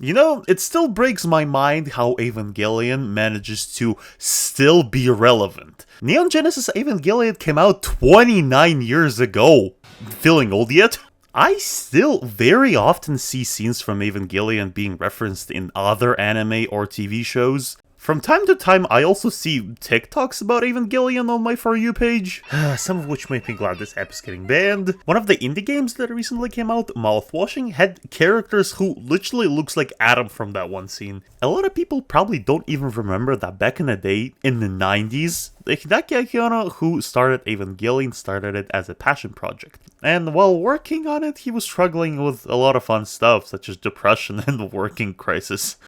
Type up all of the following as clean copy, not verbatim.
You know, it still breaks my mind how Evangelion manages to still be relevant. Neon Genesis Evangelion came out 29 years ago. Feeling old yet? I still very often see scenes from Evangelion being referenced in other anime or TV shows. From time to time, I also see TikToks about Evangelion on my For You page, some of which make me glad this app is getting banned. One of the indie games that recently came out, Mouthwashing, had characters who literally looks like Adam from that one scene. A lot of people probably don't even remember that back in the day, in the 90s, Hideaki Akihara, who started Evangelion, started it as a passion project. And while working on it, he was struggling with a lot of fun stuff, such as depression and the working crisis.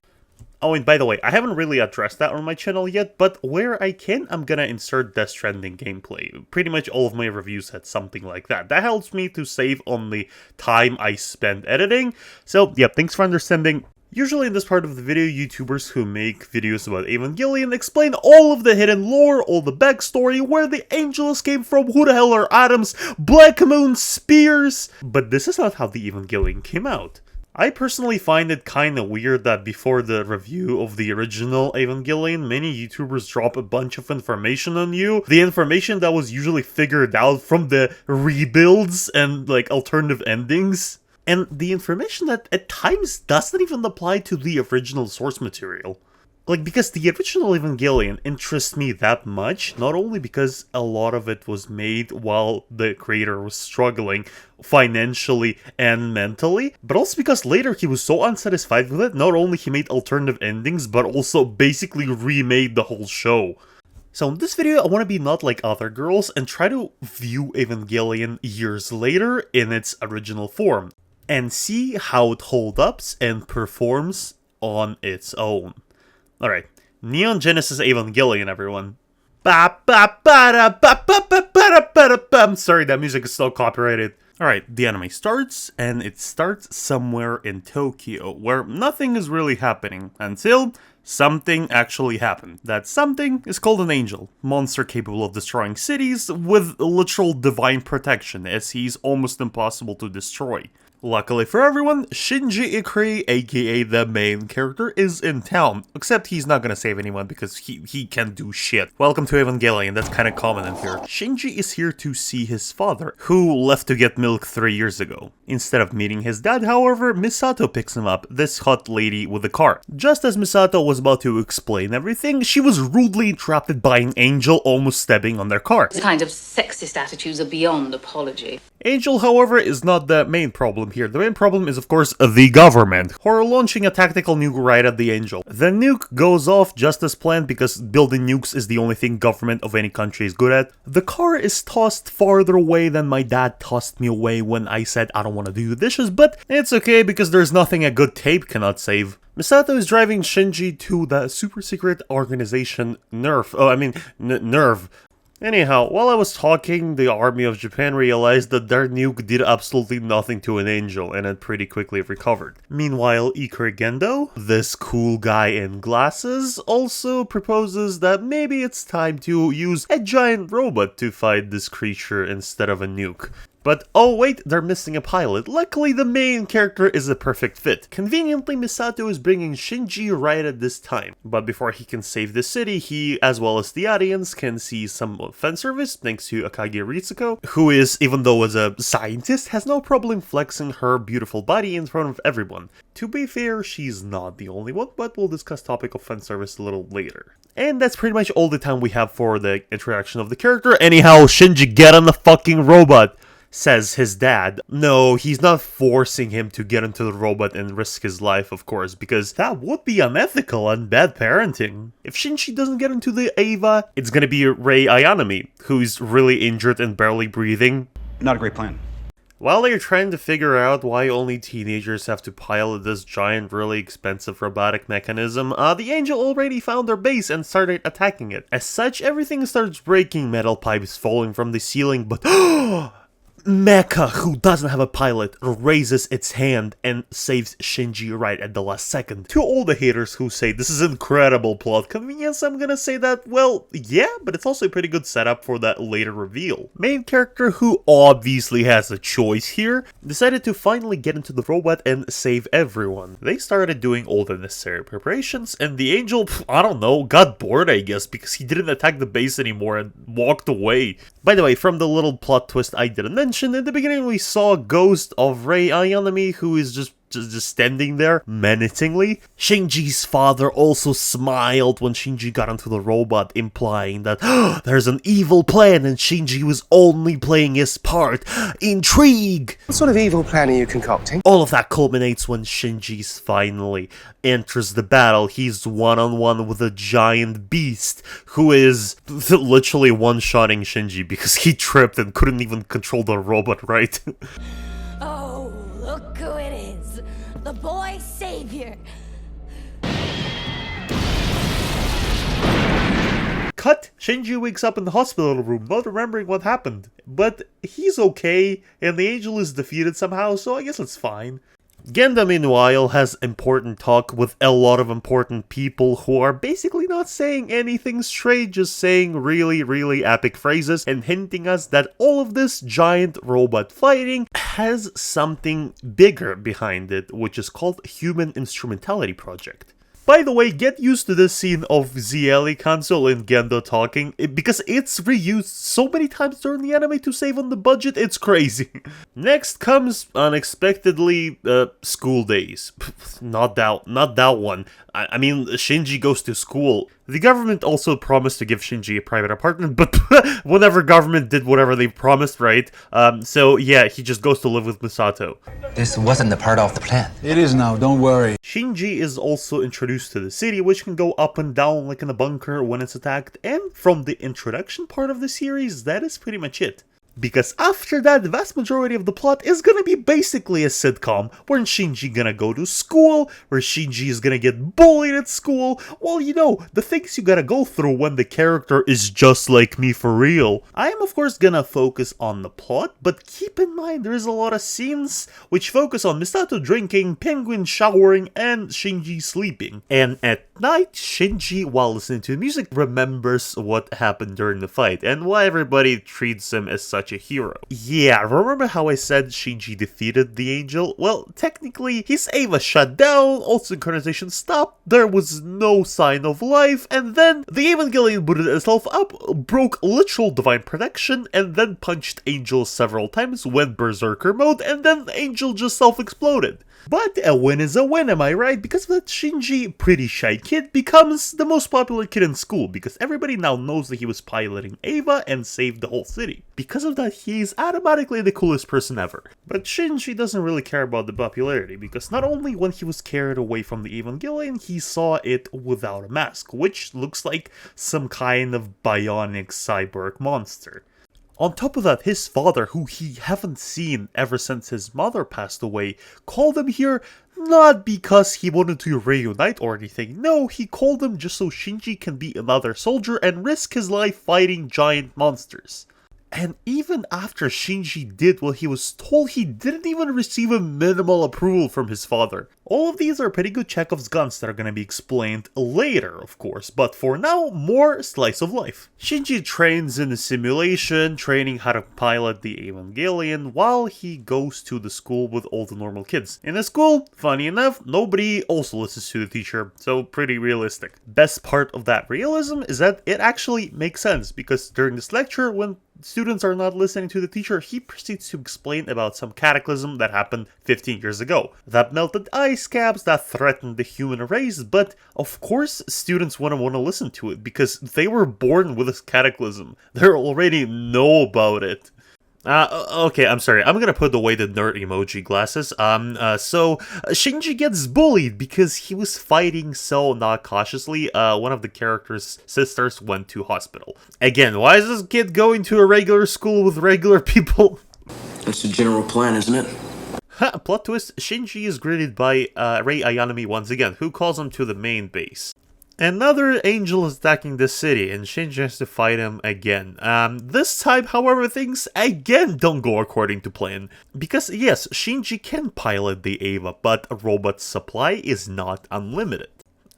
Oh, and by the way, I haven't really addressed that on my channel yet, but where I can, I'm gonna insert Death Stranding gameplay. Pretty much all of my reviews had something like that. That helps me to save on the time I spend editing. So, yeah, thanks for understanding. Usually in this part of the video, YouTubers who make videos about Evangelion explain all of the hidden lore, all the backstory, where the angels came from, who the hell are atoms, Black Moon spears. But this is not how the Evangelion came out. I personally find it kinda weird that before the review of the original Evangelion, many YouTubers drop a bunch of information on you. The information that was usually figured out from the rebuilds and like alternative endings. And the information that at times doesn't even apply to the original source material. Like, because the original Evangelion interests me that much, not only because a lot of it was made while the creator was struggling financially and mentally, but also because later he was so unsatisfied with it, not only he made alternative endings, but also basically remade the whole show. So in this video, I want to be not like other girls and try to view Evangelion years later in its original form, and see how it holds up and performs on its own. Alright, Neon Genesis Evangelion, everyone. I'm sorry, that music is still copyrighted. Alright, the anime starts, and it starts somewhere in Tokyo, where nothing is really happening, until something actually happened. That something is called an angel, monster capable of destroying cities with literal divine protection, as he's almost impossible to destroy. Luckily for everyone, Shinji Ikari, aka the main character, is in town, except he's not gonna save anyone because he can't do shit. Welcome to Evangelion, that's kinda common in here. Shinji is here to see his father, who left to get milk 3 years ago. Instead of meeting his dad, however, Misato picks him up, this hot lady with a car. Just as Misato was about to explain everything, she was rudely interrupted by an angel almost stepping on their car. These kind of sexist attitudes are beyond apology. Angel, however, is not the main problem here. The main problem is, of course, the government, who are launching a tactical nuke right at the Angel. The nuke goes off just as planned because building nukes is the only thing government of any country is good at. The car is tossed farther away than my dad tossed me away when I said I don't want to do the dishes, but it's okay because there's nothing a good tape cannot save. Misato is driving Shinji to the super secret organization NERV. Anyhow, while I was talking, the army of Japan realized that their nuke did absolutely nothing to an angel, and it pretty quickly recovered. Meanwhile, Ikari Gendo, this cool guy in glasses, also proposes that maybe it's time to use a giant robot to fight this creature instead of a nuke. But oh wait, they're missing a pilot. Luckily, the main character is a perfect fit. Conveniently, Misato is bringing Shinji right at this time. But before he can save the city, he, as well as the audience, can see some fan service thanks to Akagi Ritsuko, who is, even though as a scientist, has no problem flexing her beautiful body in front of everyone. To be fair, she's not the only one, but we'll discuss topic of fan service a little later. And that's pretty much all the time we have for the introduction of the character. Anyhow, Shinji, get on the fucking robot! Says his dad. No, he's not forcing him to get into the robot and risk his life, of course, because that would be unethical and bad parenting. If Shinji doesn't get into the Eva, it's gonna be Rei Ayanami, who's really injured and barely breathing. Not a great plan. While they're trying to figure out why only teenagers have to pilot this giant, really expensive robotic mechanism, the angel already found their base and started attacking it. As such, everything starts breaking, metal pipes falling from the ceiling, but Mecha, who doesn't have a pilot, raises its hand and saves Shinji right at the last second. To all the haters who say this is incredible plot convenience, I'm gonna say that, well, yeah, but it's also a pretty good setup for that later reveal. Main character, who obviously has a choice here, decided to finally get into the robot and save everyone. They started doing all the necessary preparations, and the angel, I don't know, got bored I guess, because he didn't attack the base anymore and walked away. By the way, from the little plot twist I didn't mention, in the beginning we saw a ghost of Rei Ayanami who is just standing there menacingly. Shinji's father also smiled when Shinji got onto the robot, implying that there's an evil plan and Shinji was only playing his part. Intrigue! What sort of evil plan are you concocting? All of that culminates when Shinji finally enters the battle. He's one-on-one with a giant beast who is literally one-shotting Shinji because he tripped and couldn't even control the robot right. Oh, look who it is. The boy savior. Cut! Shinji wakes up in the hospital room, not remembering what happened. But he's okay, and the angel is defeated somehow, so I guess it's fine. Genda, meanwhile, has important talk with a lot of important people who are basically not saying anything straight, just saying really epic phrases and hinting us that all of this giant robot fighting has something bigger behind it, which is called Human Instrumentality Project. By the way, get used to this scene of ZL console and Gendo talking, because it's reused so many times during the anime to save on the budget, it's crazy. Next comes, unexpectedly, school days. Not that one. I mean, Shinji goes to school. The government also promised to give Shinji a private apartment, but whenever government did whatever they promised, right? So yeah, he just goes to live with Misato. This wasn't a part of the plan. It is now, don't worry. Shinji is also introduced to the city, which can go up and down like in a bunker when it's attacked, and from the introduction part of the series, that is pretty much it. Because after that, the vast majority of the plot is gonna be basically a sitcom, where Shinji gonna go to school, where Shinji is gonna get bullied at school, well, you know, the things you gotta go through when the character is just like me for real. I am of course gonna focus on the plot, but keep in mind there is a lot of scenes which focus on Misato drinking, Penguin showering, and Shinji sleeping. And at night, Shinji, while listening to music, remembers what happened during the fight, and why everybody treats him as such a hero. Yeah, remember how I said Shinji defeated the angel? Well, technically, his Eva shut down, all synchronization stopped, there was no sign of life, and then the Evangelion booted itself up, broke literal divine protection, and then punched Angel several times, went berserker mode, and then Angel just self-exploded. But a win is a win, am I right? Because of that, Shinji, pretty shy kid, becomes the most popular kid in school, because everybody now knows that he was piloting Eva and saved the whole city. Because of that, he's automatically the coolest person ever. But Shinji doesn't really care about the popularity, because not only when he was carried away from the Evangelion, he saw it without a mask, which looks like some kind of bionic cyborg monster. On top of that, his father, who he haven't seen ever since his mother passed away, called him here not because he wanted to reunite or anything. No, he called him just so Shinji can be another soldier and risk his life fighting giant monsters. And even after Shinji did what he was told, he didn't even receive a minimal approval from his father. All of these are pretty good Chekhov's guns that are going to be explained later, of course, but for now, more slice of life. Shinji trains in a simulation, training how to pilot the Evangelion, while he goes to the school with all the normal kids. In the school, funny enough, nobody also listens to the teacher, so pretty realistic. Best part of that realism is that it actually makes sense, because during this lecture, when students are not listening to the teacher, he proceeds to explain about some cataclysm that happened 15 years ago. That melted ice caps, that threatened the human race, but of course students wouldn't want to listen to it because they were born with this cataclysm. They already know about it. Okay, I'm sorry. I'm gonna put away the nerd emoji glasses. So Shinji gets bullied because he was fighting so not cautiously. One of the character's sisters went to hospital. Again, why is this kid going to a regular school with regular people? That's the general plan, isn't it? Plot twist, Shinji is greeted by Rei Ayanami once again, who calls him to the main base. Another angel is attacking the city, and Shinji has to fight him again. This time, however, things again don't go according to plan. Because yes, Shinji can pilot the Eva, but a robot supply is not unlimited.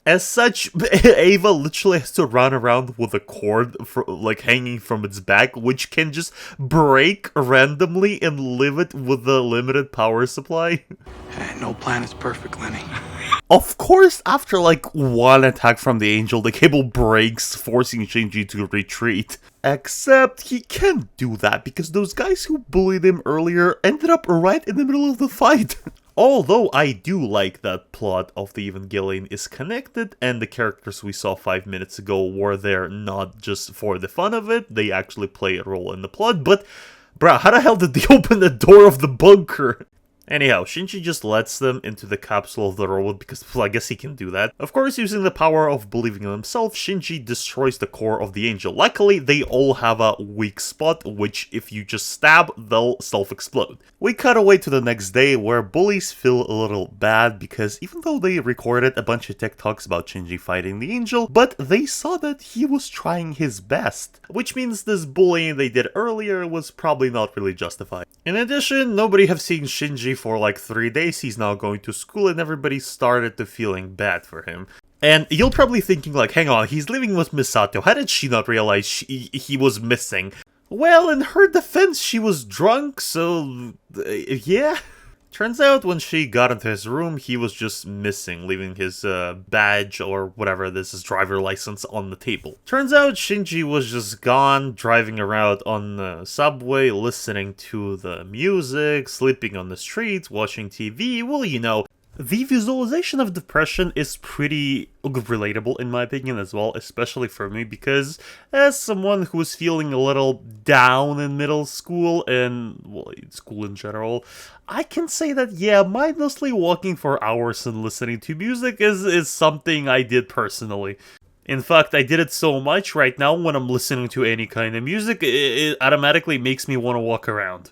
As such, Ava literally has to run around with a cord hanging from its back, which can just break randomly and leave it with a limited power supply. Hey, no plan is perfect, Lenny. Of course, after one attack from the angel, the cable breaks, forcing Shinji to retreat. Except he can't do that because those guys who bullied him earlier ended up right in the middle of the fight. Although I do like that plot of the Evangelion is connected and the characters we saw 5 minutes ago were there not just for the fun of it, they actually play a role in the plot, but bruh, how the hell did they open the door of the bunker? Anyhow, Shinji just lets them into the capsule of the robot because, well, I guess he can do that. Of course, using the power of believing in himself, Shinji destroys the core of the angel. Luckily, they all have a weak spot, which if you just stab, they'll self-explode. We cut away to the next day, where bullies feel a little bad because even though they recorded a bunch of TikToks about Shinji fighting the angel, but they saw that he was trying his best. Which means this bullying they did earlier was probably not really justified. In addition, nobody have seen Shinji for 3 days. He's now going to school and everybody started to feeling bad for him. And you're probably thinking hang on, he's living with Misato, how did she not realize he was missing? Well, in her defense, she was drunk, so yeah. Turns out when she got into his room, he was just missing, leaving his badge or whatever this is, driver license, on the table. Turns out Shinji was just gone, driving around on the subway, listening to the music, sleeping on the streets, watching TV, well, you know. The visualization of depression is pretty relatable in my opinion as well, especially for me because as someone who was feeling a little down in middle school and, well, school in general, I can say that, yeah, mindlessly walking for hours and listening to music is something I did personally. In fact, I did it so much right now when I'm listening to any kind of music, it automatically makes me want to walk around.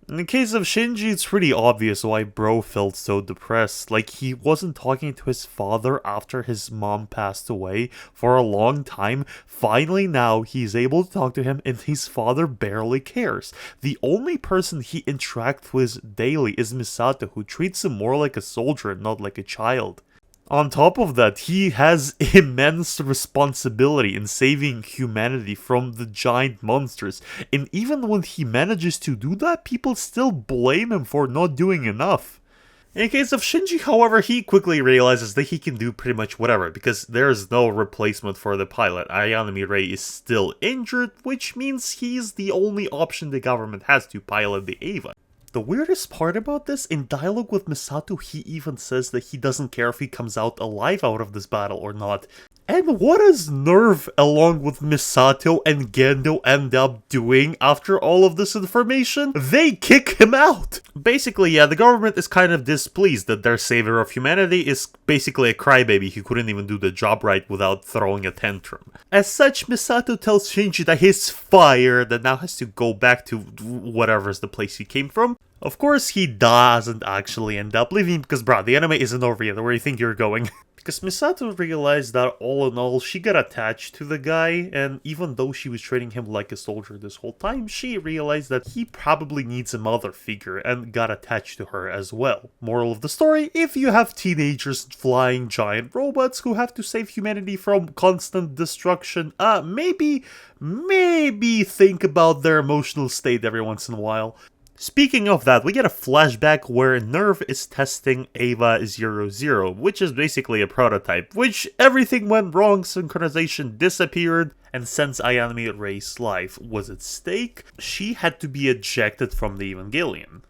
In the case of Shinji, it's pretty obvious why bro felt so depressed. He wasn't talking to his father after his mom passed away for a long time. Finally now, he's able to talk to him and his father barely cares. The only person he interacts with daily is Misato, who treats him more like a soldier and not like a child. On top of that, he has immense responsibility in saving humanity from the giant monsters, and even when he manages to do that, people still blame him for not doing enough. In the case of Shinji, however, he quickly realizes that he can do pretty much whatever, because there's no replacement for the pilot. Ayanami Rei is still injured, which means he's the only option the government has to pilot the Eva. The weirdest part about this, in dialogue with Misato, he even says that he doesn't care if he comes out alive out of this battle or not. And what does NERV along with Misato and Gendo end up doing after all of this information? They kick him out! Basically, yeah, the government is kind of displeased that their savior of humanity is basically a crybaby who couldn't even do the job right without throwing a tantrum. As such, Misato tells Shinji that he's fired and now has to go back to whatever's the place he came from. Of course, he doesn't actually end up leaving because, bruh, the anime isn't over yet. Where do you think you're going? Because Misato realized that all in all, she got attached to the guy, and even though she was treating him like a soldier this whole time, she realized that he probably needs a mother figure and got attached to her as well. Moral of the story, if you have teenagers flying giant robots who have to save humanity from constant destruction, maybe think about their emotional state every once in a while. Speaking of that, we get a flashback where NERV is testing Eva 00, which is basically a prototype, which everything went wrong, synchronization disappeared, and since Ayanami Rei's life was at stake, she had to be ejected from the Evangelion.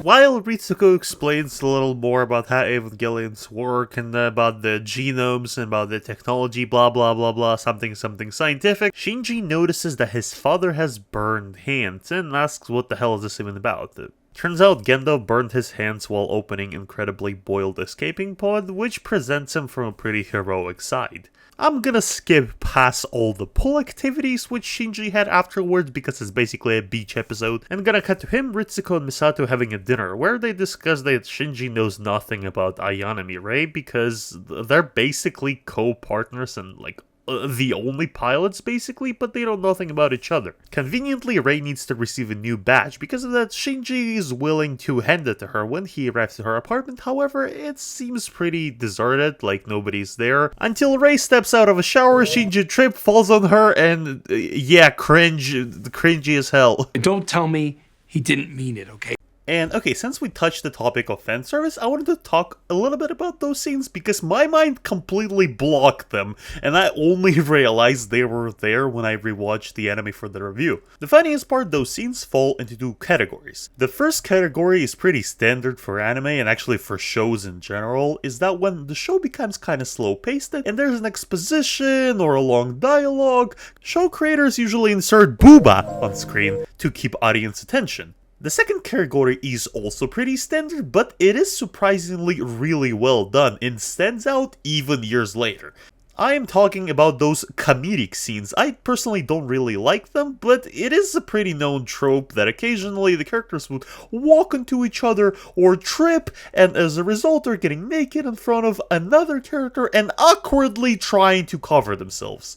While Ritsuko explains a little more about how Evangelions work and about the genomes and about the technology, blah blah blah blah, something scientific, Shinji notices that his father has burned hands and asks what the hell is this even about. Turns out Gendo burned his hands while opening incredibly boiled escaping pod, which presents him from a pretty heroic side. I'm gonna skip past all the pull activities which Shinji had afterwards because it's basically a beach episode, and gonna cut to him, Ritsuko, and Misato having a dinner where they discuss that Shinji knows nothing about Ayane Mirai because they're basically co-partners and the only pilots basically, but they know nothing about each other. Conveniently, Rei needs to receive a new badge. Because of that, Shinji is willing to hand it to her when he arrives at her apartment. However, it seems pretty deserted, like nobody's there, until Rei steps out of a shower, Shinji trips, falls on her, and yeah, cringy as hell. Don't tell me he didn't mean it, okay? And okay, since we touched the topic of fan service, I wanted to talk a little bit about those scenes because my mind completely blocked them, and I only realized they were there when I rewatched the anime for the review. The funniest part, those scenes fall into two categories. The first category is pretty standard for anime, and actually for shows in general, is that when the show becomes kinda slow-paced, and there's an exposition or a long dialogue, show creators usually insert booba on screen to keep audience attention. The second category is also pretty standard, but it is surprisingly really well done and stands out even years later. I am talking about those comedic scenes. I personally don't really like them, but it is a pretty known trope that occasionally the characters would walk into each other or trip, and as a result are getting naked in front of another character and awkwardly trying to cover themselves.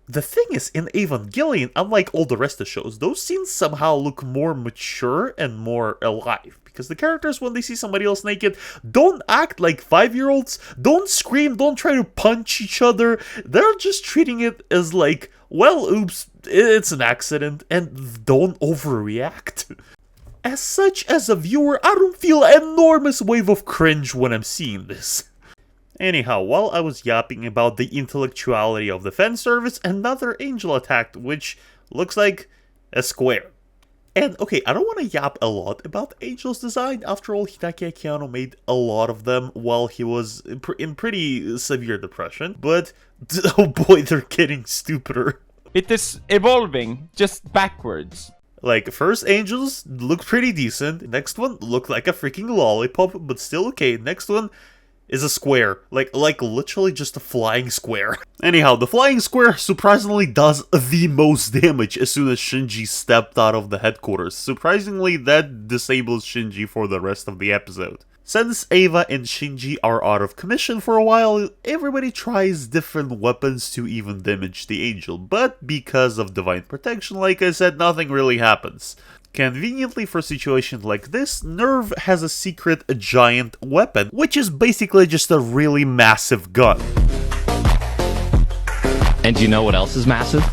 The thing is, in Evangelion, unlike all the rest of the shows, those scenes somehow look more mature and more alive. Because the characters, when they see somebody else naked, don't act like 5-year-olds, don't scream, don't try to punch each other. They're just treating it as like, well, oops, it's an accident, and don't overreact. As such, as a viewer, I don't feel an enormous wave of cringe when I'm seeing this. Anyhow, while I was yapping about the intellectuality of the fan service, another angel attacked, which looks like a square. And okay, I don't want to yap a lot about Angel's design. After all, Hideaki Akiyano made a lot of them while he was in pretty severe depression. But, oh boy, they're getting stupider. It is evolving, just backwards. Like, first angels look pretty decent. Next one looked like a freaking lollipop, but still okay. Next one is a square. Like literally just a flying square. Anyhow, the flying square surprisingly does the most damage as soon as Shinji stepped out of the headquarters. Surprisingly, that disables Shinji for the rest of the episode. Since Eva and Shinji are out of commission for a while, everybody tries different weapons to even damage the angel, but because of divine protection, like I said, nothing really happens. Conveniently for situations like this, NERV has a secret giant weapon, which is basically just a really massive gun. And do you know what else is massive?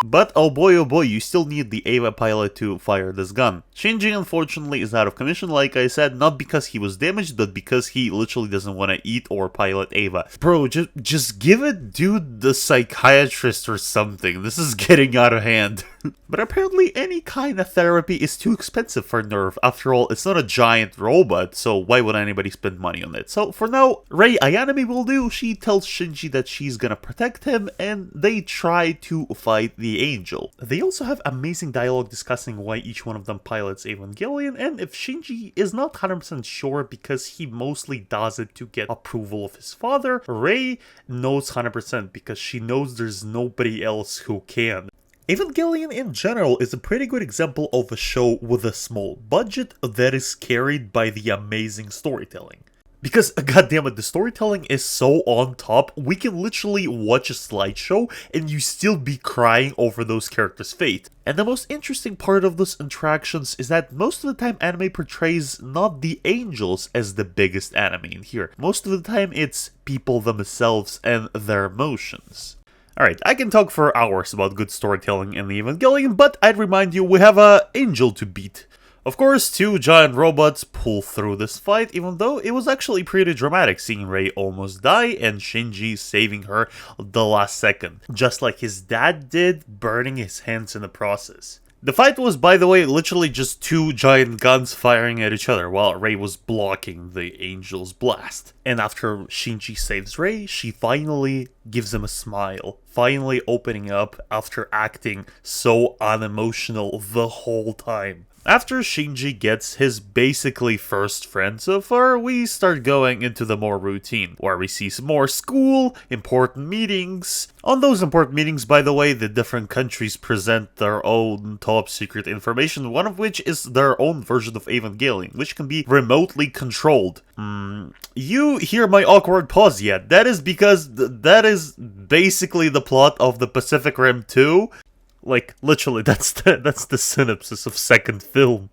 But oh boy, you still need the Eva pilot to fire this gun. Shinji unfortunately is out of commission, like I said, not because he was damaged, but because he literally doesn't want to eat or pilot Eva. Bro, just give it dude the psychiatrist or something. This is getting out of hand. But apparently any kind of therapy is too expensive for NERV. After all, it's not a giant robot, so why would anybody spend money on it? So for now, Rei Ayanami will do. She tells Shinji that she's gonna protect him, and they try to fight the angel. They also have amazing dialogue discussing why each one of them pilots Evangelion, and if Shinji is not 100% sure because he mostly does it to get approval of his father, Rei knows 100% because she knows there's nobody else who can. Evangelion in general is a pretty good example of a show with a small budget that is carried by the amazing storytelling. Because, goddammit, the storytelling is so on top, we can literally watch a slideshow and you still be crying over those characters' fate. And the most interesting part of those interactions is that most of the time anime portrays not the angels as the biggest enemy in here. Most of the time it's people themselves and their emotions. Alright, I can talk for hours about good storytelling in the Evangelion, but I'd remind you we have an angel to beat. Of course, two giant robots pull through this fight, even though it was actually pretty dramatic seeing Rei almost die and Shinji saving her the last second, just like his dad did, burning his hands in the process. The fight was, by the way, literally just two giant guns firing at each other while Rei was blocking the angel's blast. And after Shinji saves Rei, she finally gives him a smile, finally opening up after acting so unemotional the whole time. After Shinji gets his basically first friend so far, we start going into the more routine, where we see some more school, important meetings. On those important meetings, by the way, the different countries present their own top secret information, one of which is their own version of Evangelion, which can be remotely controlled. You hear my awkward pause yet? That is because that is basically the plot of the Pacific Rim 2. Like, literally, that's the synopsis of second film.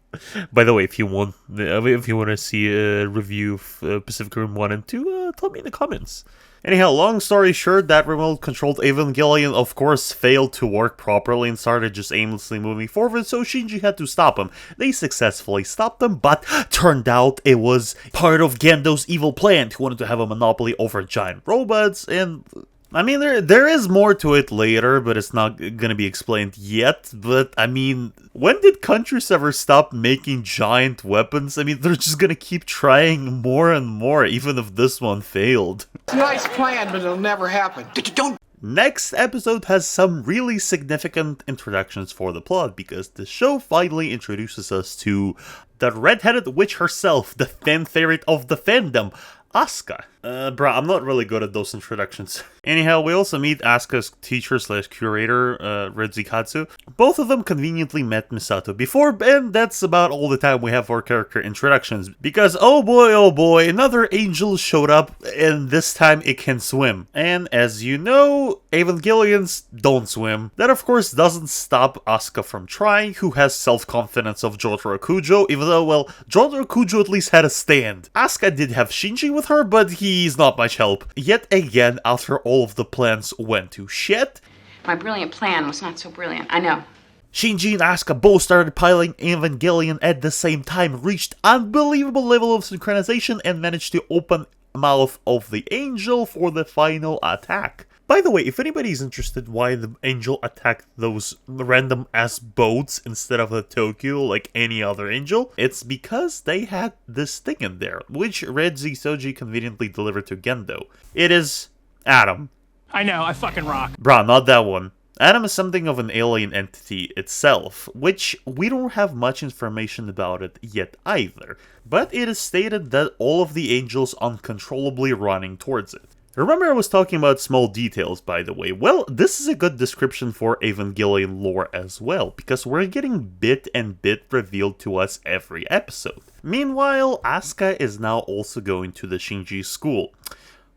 By the way, if you want to see a review of Pacific Rim 1 and 2, tell me in the comments. Anyhow, long story short, that remote-controlled Evangelion, of course, failed to work properly and started just aimlessly moving forward, so Shinji had to stop him. They successfully stopped him, but turned out it was part of Gendo's evil plan, who wanted to have a monopoly over giant robots, and... I mean, there is more to it later, but it's not gonna be explained yet. But, I mean, when did countries ever stop making giant weapons? I mean, they're just gonna keep trying more and more, even if this one failed. Nice plan, but it'll never happen. Don't. Next episode has some really significant introductions for the plot, because the show finally introduces us to the red-headed witch herself, the fan favorite of the fandom, Asuka. Bruh, I'm not really good at those introductions. Anyhow, we also meet Asuka's teacher/curator, Ritsukazu. Both of them conveniently met Misato before, and that's about all the time we have for character introductions. Because, oh boy, another angel showed up, and this time it can swim. And as you know, Evangelions don't swim. That of course doesn't stop Asuka from trying, who has self-confidence of Jotaro Kujo, even though, well, Jotaro Kujo at least had a stand. Asuka did have Shinji with her, but he's not much help. Yet again, after all of the plans went to shit, My brilliant plan was not so brilliant, I know. Shinji and Asuka both started piloting Evangelion at the same time, reached unbelievable level of synchronization, and managed to open mouth of the angel for the final attack. By the way, if anybody's interested why the angel attacked those random ass boats instead of the Tokyo like any other angel, it's because they had this thing in there, which Red Z Soji conveniently delivered to Gendo. It is Adam. I know, I fucking rock. Bruh, not that one. Adam is something of an alien entity itself, which we don't have much information about it yet either, but it is stated that all of the angels uncontrollably running towards it. Remember I was talking about small details, by the way. Well, this is a good description for Evangelion lore as well, because we're getting bit and bit revealed to us every episode. Meanwhile, Asuka is now also going to the Shinji school.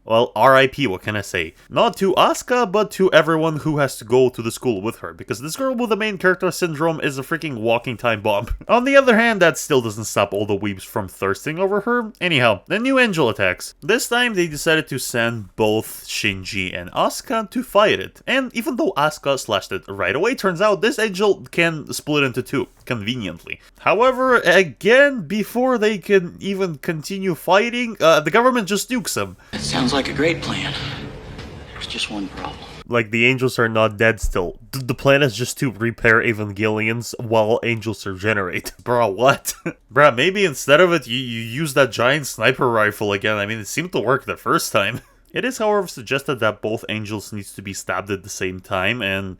Well, RIP, what can I say? Not to Asuka, but to everyone who has to go to the school with her, because this girl with the main character syndrome is a freaking walking time bomb. On the other hand, that still doesn't stop all the weebs from thirsting over her. Anyhow, the new angel attacks. This time, they decided to send both Shinji and Asuka to fight it, and even though Asuka slashed it right away, turns out this angel can split into two, conveniently. However, again, before they can even continue fighting, the government just nukes them. That sounds like a great plan. There's just one problem. Like, the angels are not dead still. The plan is just to repair Evangelions while angels regenerate. Bruh, what? Bruh, maybe instead of it, you use that giant sniper rifle again. I mean, it seemed to work the first time. It is, however, suggested that both angels needs to be stabbed at the same time, and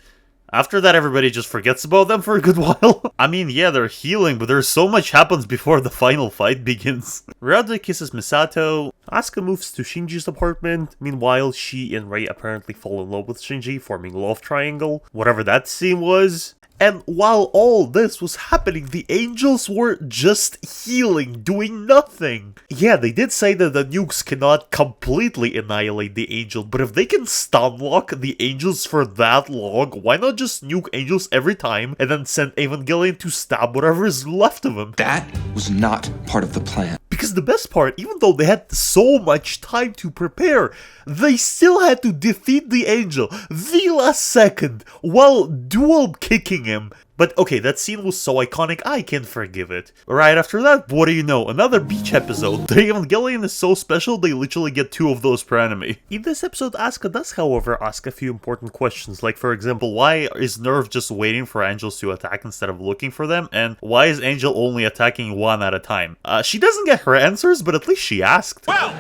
after that, everybody just forgets about them for a good while. I mean, yeah, they're healing, but there's so much happens before the final fight begins. Ryuda kisses Misato. Asuka moves to Shinji's apartment. Meanwhile, she and Rei apparently fall in love with Shinji, forming love triangle. Whatever that scene was. And while all this was happening, the angels were just healing, doing nothing. Yeah, they did say that the nukes cannot completely annihilate the angel, but if they can stunlock the angels for that long, why not just nuke angels every time and then send Evangelion to stab whatever is left of them? That was not part of the plan. Because the best part, even though they had so much time to prepare, they still had to defeat the angel the last second while dual kicking him. But okay, that scene was so iconic, I can forgive it. Right after that, what do you know, another beach episode. The Evangelion is so special, they literally get 2 of those per anime. In this episode, Asuka does, however, ask a few important questions, like for example, why is NERV just waiting for angels to attack instead of looking for them, and why is Angel only attacking one at a time? She doesn't get her answers, but at least she asked. Well,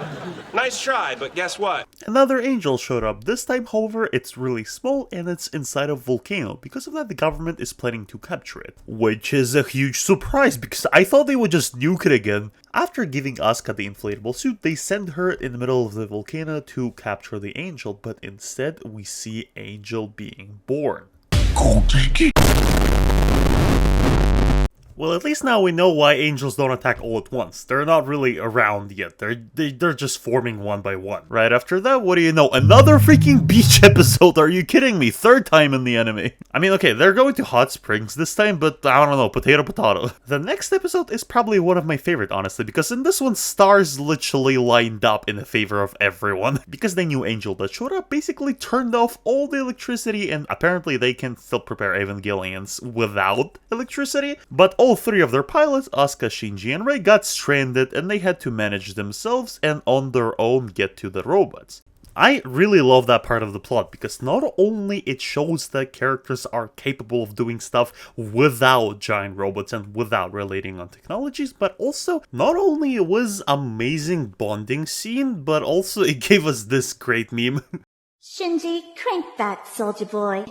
nice try, but guess what? Another angel showed up. This time, however, it's really small and it's inside a volcano. Because of that, the government is planning to capture it. Which is a huge surprise because I thought they would just nuke it again. After giving Asuka the inflatable suit, they send her in the middle of the volcano to capture the Angel, but instead we see Angel being born. Well, at least now we know why angels don't attack all at once. They're not really around yet. They're just forming one by one. Right after that, what do you know? Another freaking beach episode! Are you kidding me? Third time in the anime. I mean, okay, they're going to hot springs this time, but I don't know, potato potato. The next episode is probably one of my favorite, honestly, because in this one, stars literally lined up in the favor of everyone. Because the new angel that showed up basically turned off all the electricity, and apparently they can still prepare Evangelions without electricity, but all three of their pilots, Asuka, Shinji, and Rei, got stranded and they had to manage themselves and on their own get to the robots. I really love that part of the plot because not only it shows that characters are capable of doing stuff without giant robots and without relating on technologies, but also not only it was amazing bonding scene, but also it gave us this great meme. Shinji, crank that, soldier boy.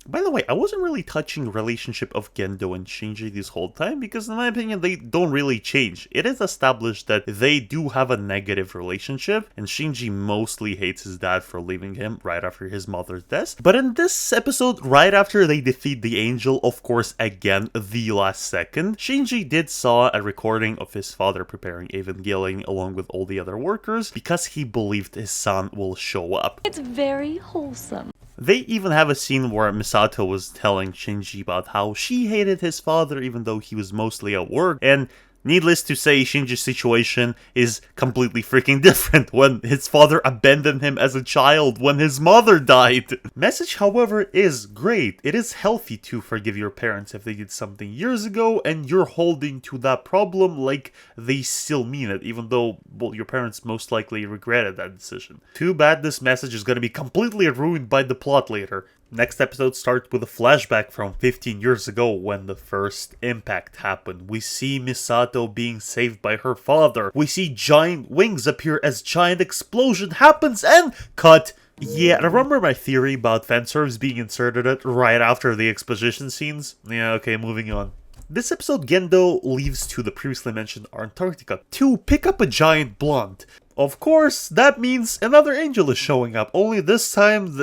By the way, I wasn't really touching relationship of Gendo and Shinji this whole time because in my opinion they don't really change. It is established that they do have a negative relationship and Shinji mostly hates his dad for leaving him right after his mother's death. But in this episode, right after they defeat the Angel, of course again the last second, Shinji did saw a recording of his father preparing Evangelion along with all the other workers because he believed his son will show up. It's very wholesome. They even have a scene where Misato was telling Shinji about how she hated his father even though he was mostly at work, and needless to say, Shinji's situation is completely freaking different when his father abandoned him as a child when his mother died. Message, however, is great. It is healthy to forgive your parents if they did something years ago and you're holding to that problem like they still mean it, even though, well, your parents most likely regretted that decision. Too bad this message is gonna be completely ruined by the plot later. Next episode starts with a flashback from 15 years ago when the first impact happened. We see Misato being saved by her father. We see giant wings appear as giant explosion happens and cut. Yeah, remember my theory about fanservice being inserted right after the exposition scenes? Yeah, okay, moving on. This episode, Gendo leaves to the previously mentioned Antarctica to pick up a giant blonde. Of course, that means another angel is showing up, only this time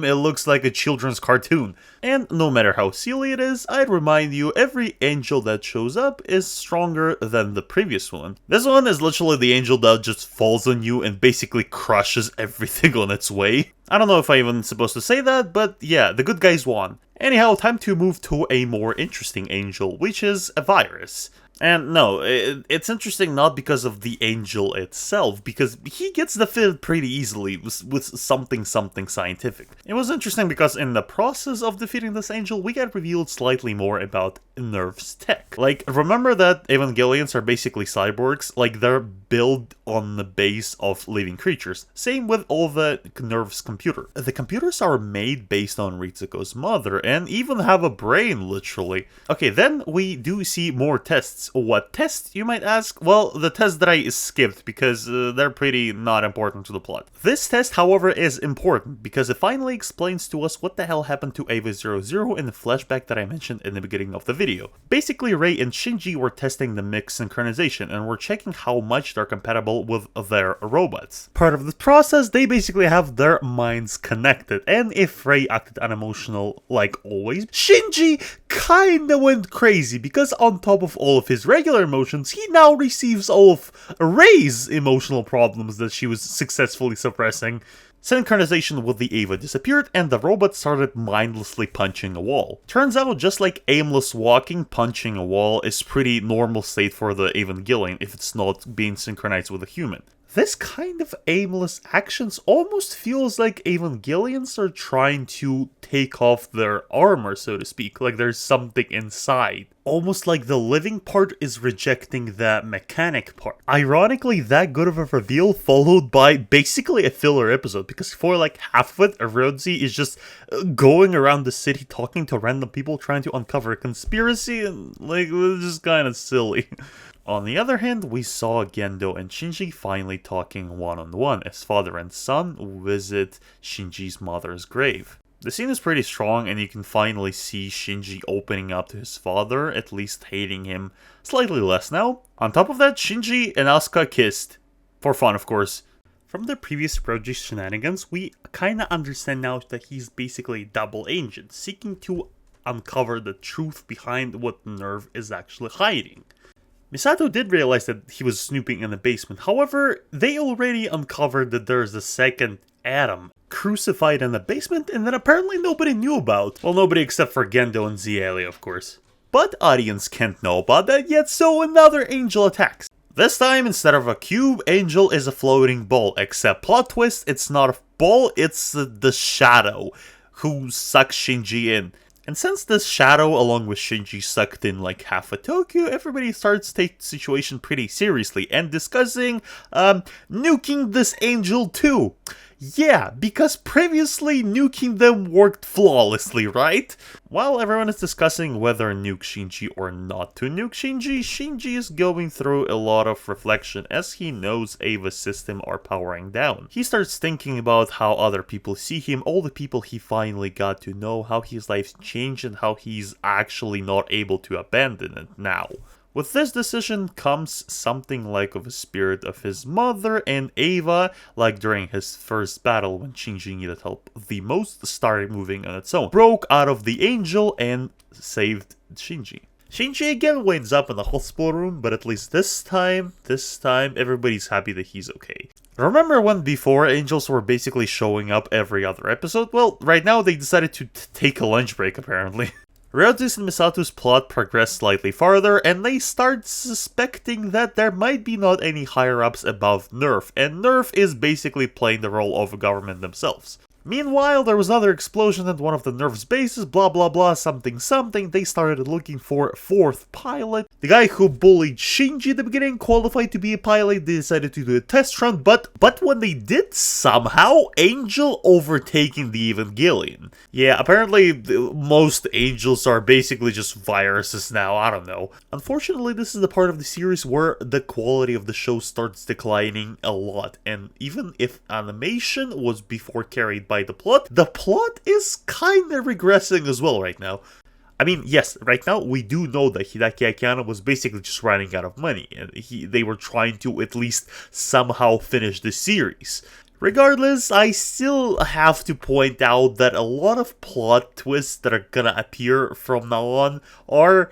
it looks like a children's cartoon. And no matter how silly it is, I'd remind you, every angel that shows up is stronger than the previous one. This one is literally the angel that just falls on you and basically crushes everything on its way. I don't know if I'm even supposed to say that, but yeah, the good guys won. Anyhow, time to move to a more interesting angel, which is a virus. And no, it's interesting not because of the angel itself, because he gets defeated pretty easily with something scientific. It was interesting because in the process of defeating this angel, we get revealed slightly more about NERV's tech. Like, remember that Evangelions are basically cyborgs? Like, they're built on the base of living creatures. Same with all the NERV's computer. The computers are made based on Ritsuko's mother, and even have a brain, literally. Okay, then we do see more tests. What tests, you might ask? Well, the test that I skipped because they're pretty not important to the plot. This test, however, is important because it finally explains to us what the hell happened to Eva 00 in the flashback that I mentioned in the beginning of the video. Basically, Rei and Shinji were testing the mix synchronization and were checking how much they're compatible with their robots. Part of the process, they basically have their minds connected, and if Rei acted unemotional like always, Shinji kinda went crazy because on top of all of his regular emotions, he now receives all of Rei's emotional problems that she was successfully suppressing. Synchronization with the Eva disappeared and the robot started mindlessly punching a wall. Turns out, just like aimless walking, punching a wall is pretty normal state for the Evangelion if it's not being synchronized with a human. This kind of aimless actions almost feels like Evangelions are trying to take off their armor, so to speak, like there's something inside. Almost like the living part is rejecting the mechanic part. Ironically, that good of a reveal followed by basically a filler episode, because for like half of it, Rodzi is just going around the city talking to random people trying to uncover a conspiracy, and like, it's just kind of silly. On the other hand, we saw Gendo and Shinji finally talking one-on-one as father and son visit Shinji's mother's grave. The scene is pretty strong, and you can finally see Shinji opening up to his father, at least hating him slightly less now. On top of that, Shinji and Asuka kissed. For fun, of course. From the previous project shenanigans, we kinda understand now that he's basically a double agent, seeking to uncover the truth behind what NERV is actually hiding. Misato did realize that he was snooping in the basement, however, they already uncovered that there's a second Adam crucified in the basement and that apparently nobody knew about. Well, nobody except for Gendo and Zielia, of course. But audience can't know about that yet, so another angel attacks. This time, instead of a cube, Angel is a floating ball, except plot twist, it's not a ball, it's the Shadow, who sucks Shinji in. And since this Shadow, along with Shinji, sucked in like half of Tokyo, everybody starts to take the situation pretty seriously and discussing, nuking this Angel too. Yeah, because previously nuking them worked flawlessly, right? While everyone is discussing whether nuke Shinji or not to nuke Shinji, Shinji is going through a lot of reflection as he knows Ava's system are powering down. He starts thinking about how other people see him, all the people he finally got to know, how his life's changed and how he's actually not able to abandon it now. With this decision comes something like of a spirit of his mother, and Ava, like during his first battle when Shinji needed help the most, started moving on its own, broke out of the angel and saved Shinji. Shinji again winds up in the hospital room, but at least this time, everybody's happy that he's okay. Remember when before angels were basically showing up every other episode? Well, right now they decided to take a lunch break apparently. Ryotsu's and Misato's plot progress slightly farther, and they start suspecting that there might be not any higher-ups above NERV, and NERV is basically playing the role of a government themselves. Meanwhile, there was another explosion at one of the NERV's bases, blah blah blah, something something. They started looking for a fourth pilot. The guy who bullied Shinji at the beginning qualified to be a pilot. They decided to do a test run, but when they did, somehow Angel overtaking the Evangelion. Yeah, apparently most angels are basically just viruses now, I don't know. Unfortunately, this is the part of the series where the quality of the show starts declining a lot, and even if animation was before carried by the plot is kinda regressing as well right now. I mean, yes, right now we do know that Hideaki Akiyama was basically just running out of money, and they were trying to at least somehow finish the series. Regardless, I still have to point out that a lot of plot twists that are gonna appear from now on are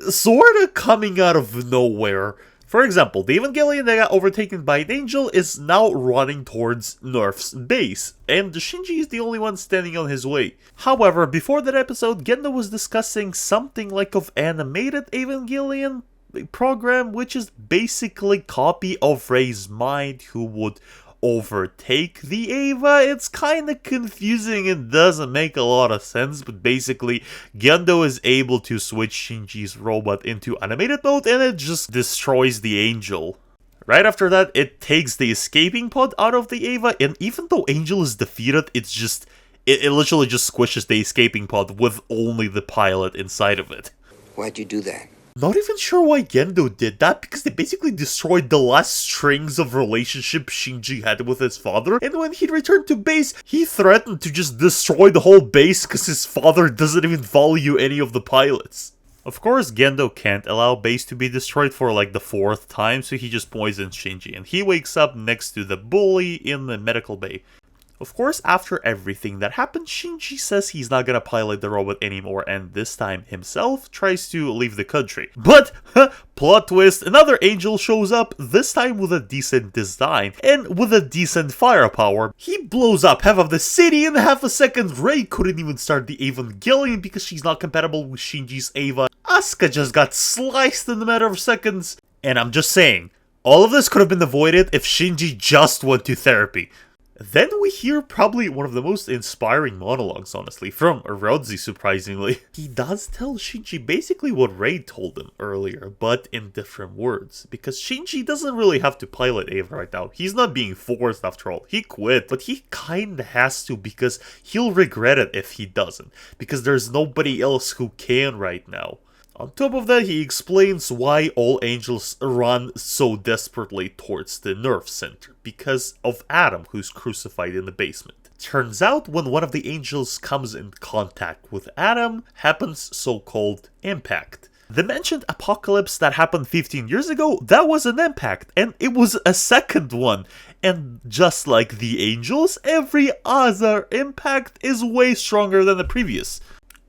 sorta coming out of nowhere. For example, the Evangelion that got overtaken by an angel is now running towards NERV's base, and Shinji is the only one standing on his way. However, before that episode, Gendo was discussing something like of animated Evangelion program, which is basically copy of Rei's mind who would overtake the Eva. It's kind of confusing and doesn't make a lot of sense, but basically Gendo is able to switch Shinji's robot into animated mode and it just destroys the angel. Right after that, it takes the escaping pod out of the Eva, and even though Angel is defeated, it literally just squishes the escaping pod with only the pilot inside of it. Why'd you do that? Not even sure why Gendo did that, because they basically destroyed the last strings of relationship Shinji had with his father, and when he returned to base, he threatened to just destroy the whole base because his father doesn't even value any of the pilots. Of course, Gendo can't allow base to be destroyed for like the 4th time, so he just poisons Shinji, and he wakes up next to the bully in the medical bay. Of course, after everything that happened, Shinji says he's not gonna pilot the robot anymore, and this time himself tries to leave the country. But, plot twist, another angel shows up, this time with a decent design, and with a decent firepower. He blows up half of the city in half a second. Rei couldn't even start the Evangelion because she's not compatible with Shinji's Eva. Asuka just got sliced in a matter of seconds. And I'm just saying, all of this could have been avoided if Shinji just went to therapy. Then we hear probably one of the most inspiring monologues, honestly, from Ryotsu, surprisingly. He does tell Shinji basically what Rei told him earlier, but in different words. Because Shinji doesn't really have to pilot Ava right now. He's not being forced after all. He quit, but he kinda has to because he'll regret it if he doesn't. Because there's nobody else who can right now. On top of that, he explains why all angels run so desperately towards the NERV center, because of Adam, who's crucified in the basement. Turns out when one of the angels comes in contact with Adam, happens so-called impact. The mentioned apocalypse that happened 15 years ago, that was an impact, and it was a second one. And just like the angels, every other impact is way stronger than the previous.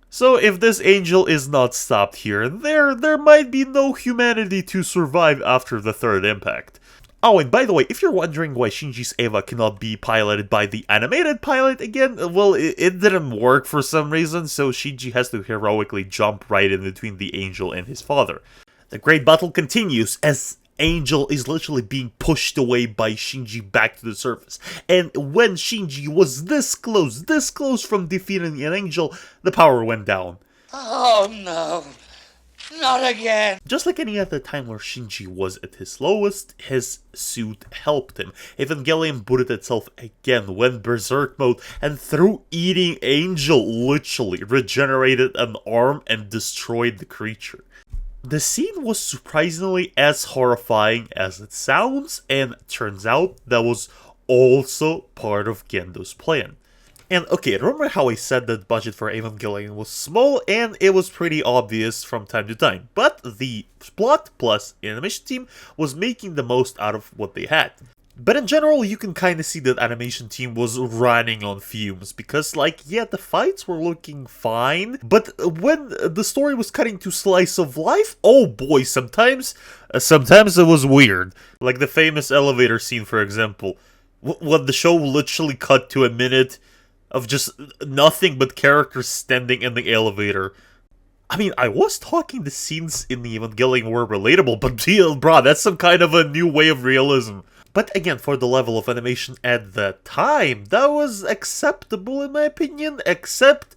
So if this angel is not stopped here and there might be no humanity to survive after the third impact. Oh, and by the way, if you're wondering why Shinji's Eva cannot be piloted by the animated pilot again, well, it didn't work for some reason, so Shinji has to heroically jump right in between the angel and his father. The great battle continues as Angel is literally being pushed away by Shinji back to the surface. And when Shinji was this close from defeating an angel, the power went down. Oh no. Not again! Just like any other time where Shinji was at his lowest, his suit helped him. Evangelion booted itself again, went berserk mode, and through eating Angel literally regenerated an arm and destroyed the creature. The scene was surprisingly as horrifying as it sounds, and turns out that was also part of Gendo's plan. And okay, remember how I said that the budget for Evangelion was small and it was pretty obvious from time to time, but the plot plus animation team was making the most out of what they had. But in general, you can kind of see that animation team was running on fumes, because like, yeah, the fights were looking fine, but when the story was cutting to slice of life, oh boy, sometimes it was weird. Like the famous elevator scene, for example, when the show literally cut to a minute of just nothing but characters standing in the elevator. I mean, I was talking the scenes in the Evangelion were relatable, but bruh, that's some kind of a new way of realism. But again, for the level of animation at the time, that was acceptable in my opinion, except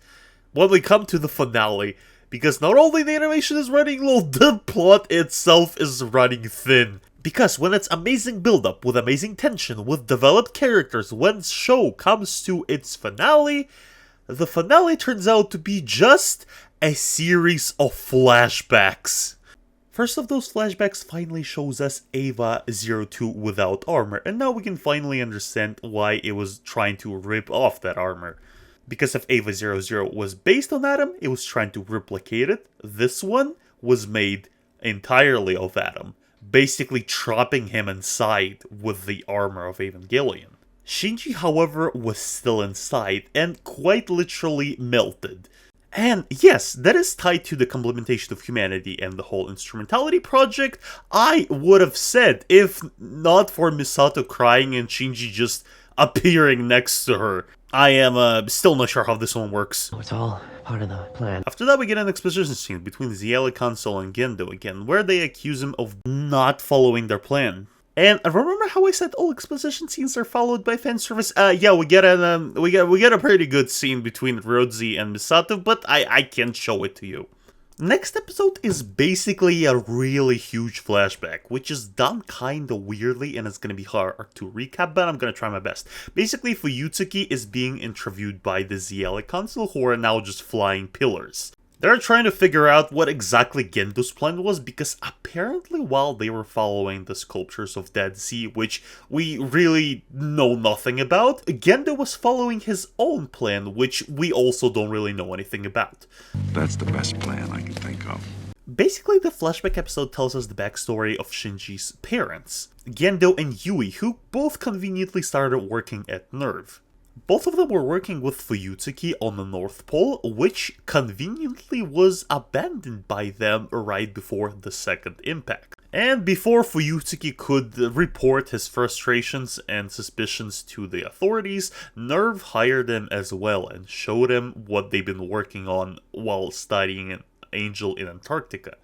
when we come to the finale. Because not only the animation is running low, the plot itself is running thin. Because when it's amazing build-up, with amazing tension, with developed characters, when show comes to its finale, the finale turns out to be just a series of flashbacks. First of those flashbacks finally shows us Eva 02 without armor, and now we can finally understand why it was trying to rip off that armor. Because if Eva 00 was based on Adam, it was trying to replicate it. This one was made entirely of Adam, basically trapping him inside with the armor of Evangelion. Shinji, however, was still inside and quite literally melted. And yes, that is tied to the complementation of humanity and the whole instrumentality project. I would have said, if not for Misato crying and Shinji just appearing next to her. I am still not sure how this one works. It's all part of the plan. After that, we get an exposition scene between Ziele Council and Gendo again, where they accuse him of not following their plan. And remember how I said all exposition scenes are followed by fan service? Yeah, we get a pretty good scene between Rodzi and Misato, but I can't show it to you. Next episode is basically a really huge flashback, which is done kinda weirdly and it's gonna be hard to recap, but I'm gonna try my best. Basically, Fuyutsuki is being interviewed by the Ziele Council, who are now just flying pillars. They're trying to figure out what exactly Gendo's plan was, because apparently while they were following the sculptures of Dead Sea, which we really know nothing about, Gendo was following his own plan, which we also don't really know anything about. That's the best plan I can think of. Basically, the flashback episode tells us the backstory of Shinji's parents, Gendo and Yui, who both conveniently started working at NERV. Both of them were working with Fuyutsuki on the North Pole, which conveniently was abandoned by them right before the second impact. And before Fuyutsuki could report his frustrations and suspicions to the authorities, NERV hired him as well and showed him what they've been working on while studying an angel in Antarctica.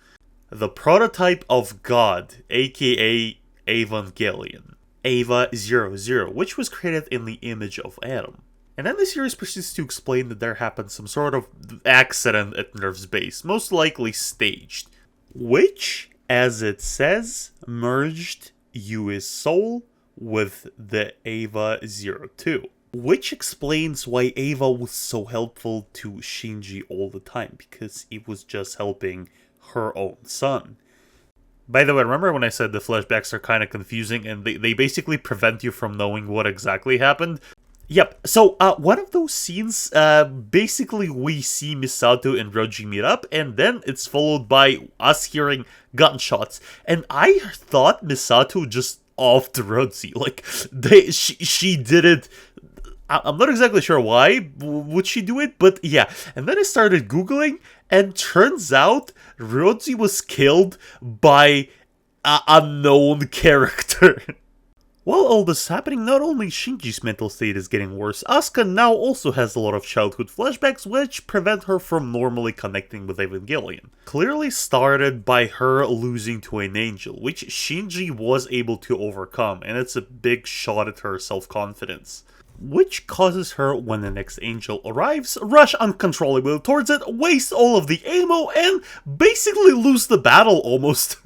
The prototype of God, aka Evangelion. Eva 00, which was created in the image of Adam. And then the series proceeds to explain that there happened some sort of accident at NERV's base, most likely staged, which, as it says, merged Yui's soul with the Eva 02. Which explains why Eva was so helpful to Shinji all the time, because it was just helping her own son. By the way, remember when I said the flashbacks are kind of confusing and they basically prevent you from knowing what exactly happened? Yep, so one of those scenes, basically we see Misato and Roji meet up, and then it's followed by us hearing gunshots. And I thought Misato just offed Roji. Like, she did it. I'm not exactly sure why would she do it, but yeah. And then I started Googling, and turns out Roji was killed by an unknown character. While all this is happening, not only Shinji's mental state is getting worse, Asuka now also has a lot of childhood flashbacks which prevent her from normally connecting with Evangelion. Clearly started by her losing to an angel, which Shinji was able to overcome, and it's a big shot at her self-confidence. Which causes her, when the next angel arrives, rush uncontrollably towards it, waste all of the ammo, and basically lose the battle almost.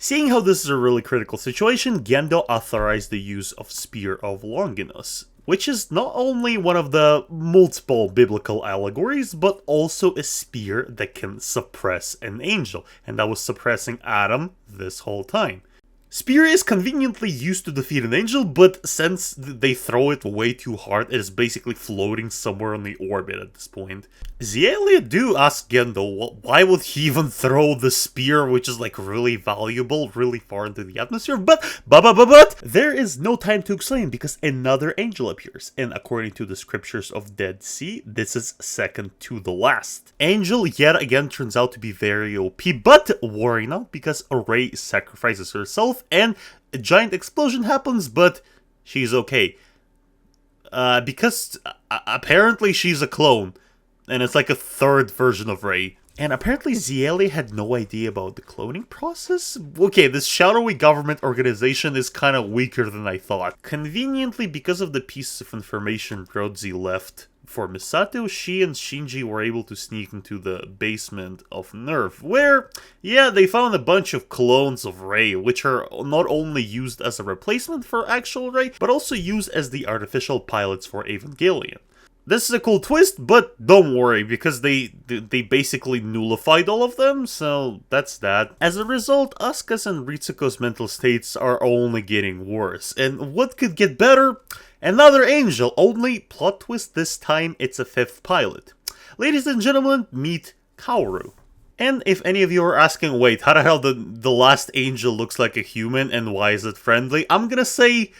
Seeing how this is a really critical situation, Gendo authorized the use of Spear of Longinus, which is not only one of the multiple biblical allegories, but also a spear that can suppress an angel, and that was suppressing Adam this whole time. Spear is conveniently used to defeat an angel, but since they throw it way too hard, it is basically floating somewhere on the orbit at this point. Zealia do ask Gendo why would he even throw the spear, which is like really valuable, really far into the atmosphere, but there is no time to explain because another angel appears, and according to the scriptures of Dead Sea, this is second to the last. Angel yet again turns out to be very OP, but worry not because Rei sacrifices herself and a giant explosion happens, but she's okay. Because apparently she's a clone. And it's like a third version of Rei. And apparently Zealia had no idea about the cloning process? Okay, this shadowy government organization is kind of weaker than I thought. Conveniently, because of the pieces of information Roji left for Misato, she and Shinji were able to sneak into the basement of NERV, where, yeah, they found a bunch of clones of Rei, which are not only used as a replacement for actual Rei, but also used as the artificial pilots for Evangelion. This is a cool twist, but don't worry, because they basically nullified all of them, so that's that. As a result, Asuka's and Ritsuko's mental states are only getting worse, and what could get better? Another angel, only plot twist this time, it's a fifth pilot. Ladies and gentlemen, meet Kaoru. And if any of you are asking, wait, how the hell the last angel looks like a human and why is it friendly? I'm gonna say,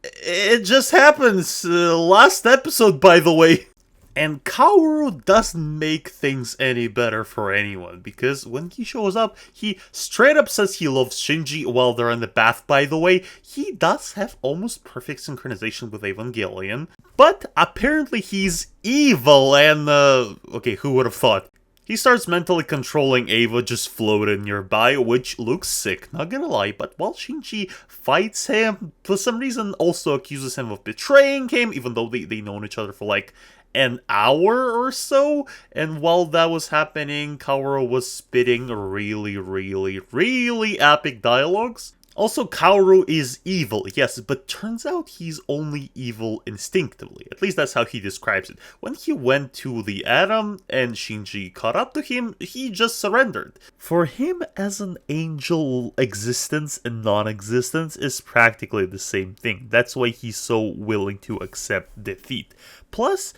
it just happens. Last episode, by the way. And Kaoru doesn't make things any better for anyone, because when he shows up, he straight up says he loves Shinji while they're in the bath, by the way. He does have almost perfect synchronization with Evangelion, but apparently he's evil and, okay, who would have thought? He starts mentally controlling Ava just floating nearby, which looks sick, not gonna lie, but while Shinji fights him, for some reason also accuses him of betraying him, even though they've known each other for like an hour or so, and while that was happening, Kaoru was spitting really epic dialogues. Also, Kaoru is evil, yes, but turns out he's only evil instinctively. At least that's how he describes it. When he went to the Atom and Shinji caught up to him, he just surrendered. For him, as an angel, existence and non-existence is practically the same thing. That's why he's so willing to accept defeat. Plus,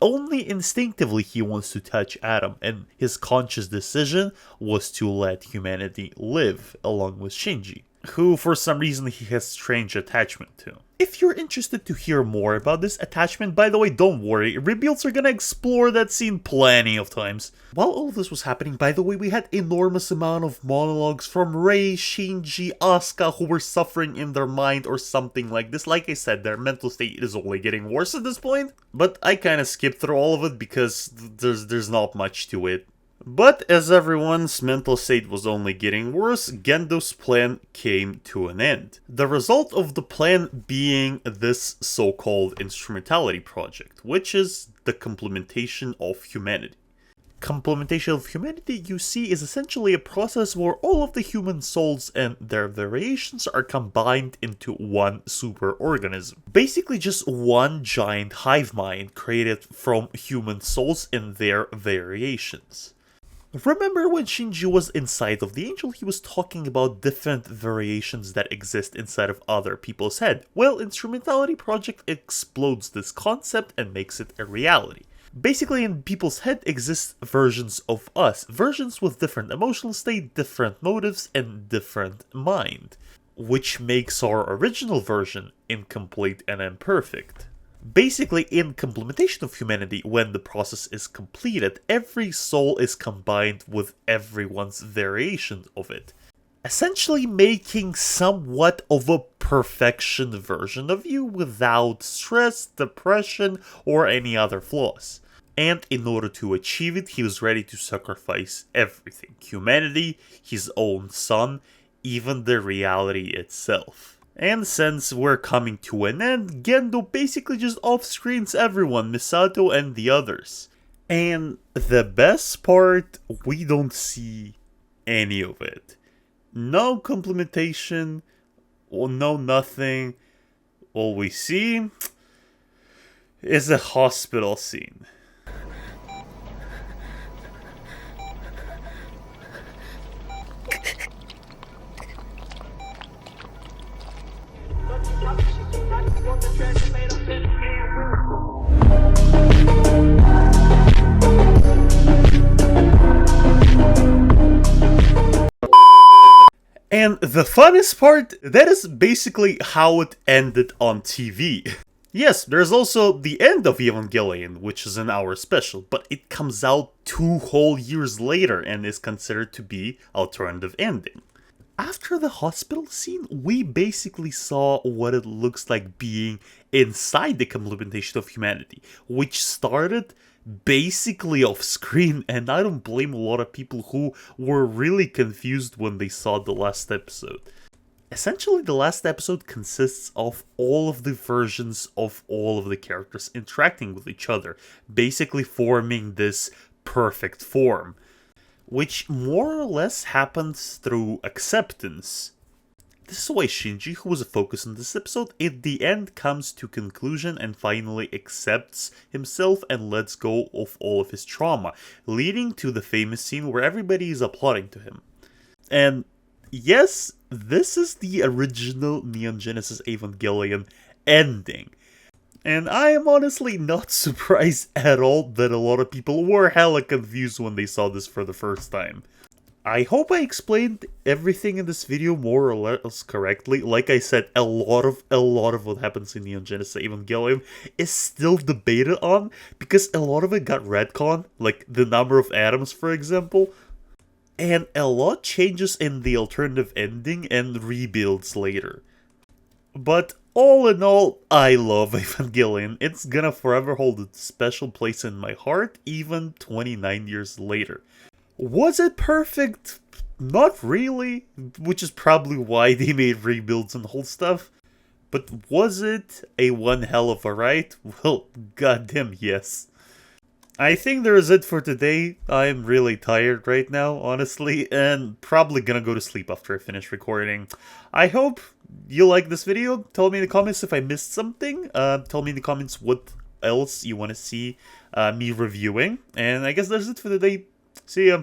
only instinctively he wants to touch Adam, and his conscious decision was to let humanity live along with Shinji, who for some reason he has strange attachment to. If you're interested to hear more about this attachment, by the way, don't worry, Rebuilds are gonna explore that scene plenty of times. While all of this was happening, by the way, we had enormous amount of monologues from Rei, Shinji, Asuka, who were suffering in their mind or something like this. Like I said, their mental state is only getting worse at this point, but I kinda skipped through all of it because there's not much to it. But as everyone's mental state was only getting worse, Gendo's plan came to an end. The result of the plan being this so-called instrumentality project, which is the complementation of humanity. Complementation of humanity, you see, is essentially a process where all of the human souls and their variations are combined into one superorganism. Basically just one giant hive mind created from human souls and their variations. Remember when Shinji was inside of the angel, he was talking about different variations that exist inside of other people's head. Well, Instrumentality Project explodes this concept and makes it a reality. Basically, in people's head exist versions of us, versions with different emotional state, different motives, and different mind, which makes our original version incomplete and imperfect. Basically, in complementation of humanity, when the process is completed, every soul is combined with everyone's variation of it, essentially making somewhat of a perfection version of you without stress, depression, or any other flaws. And in order to achieve it, he was ready to sacrifice everything: humanity, his own son, even the reality itself. And since we're coming to an end, Gendo basically just off-screens everyone, Misato and the others. And the best part, we don't see any of it. No complementation, or no nothing. All we see is a hospital scene. And the funnest part, that is basically how it ended on TV. Yes, there's also the end of Evangelion, which is an hour special, but it comes out 2 whole years later and is considered to be alternative ending. After the hospital scene, we basically saw what it looks like being inside the complementation of humanity, which started basically off screen, and I don't blame a lot of people who were really confused when they saw the last episode. Essentially, the last episode consists of all of the versions of all of the characters interacting with each other, basically forming this perfect form, which more or less happens through acceptance. This is why Shinji, who was a focus in this episode, at the end comes to conclusion and finally accepts himself and lets go of all of his trauma, leading to the famous scene where everybody is applauding to him. And yes, this is the original Neon Genesis Evangelion ending. And I am honestly not surprised at all that a lot of people were hella confused when they saw this for the first time. I hope I explained everything in this video more or less correctly. Like I said, a lot of what happens in Neon Genesis Evangelion is still debated on, because a lot of it got retconned, like the number of atoms, for example. And a lot changes in the alternative ending and rebuilds later. But all in all, I love Evangelion. It's gonna forever hold a special place in my heart, even 29 years later. Was it perfect? Not really, which is probably why they made rebuilds and whole stuff. But was it a one hell of a ride? Well, goddamn yes. I think that is it for today. I'm really tired right now, honestly, and probably gonna go to sleep after I finish recording. I hope you like this video. Tell me in the comments if I missed something. Tell me in the comments what else you want to see me reviewing. And I guess that's it for today. See ya.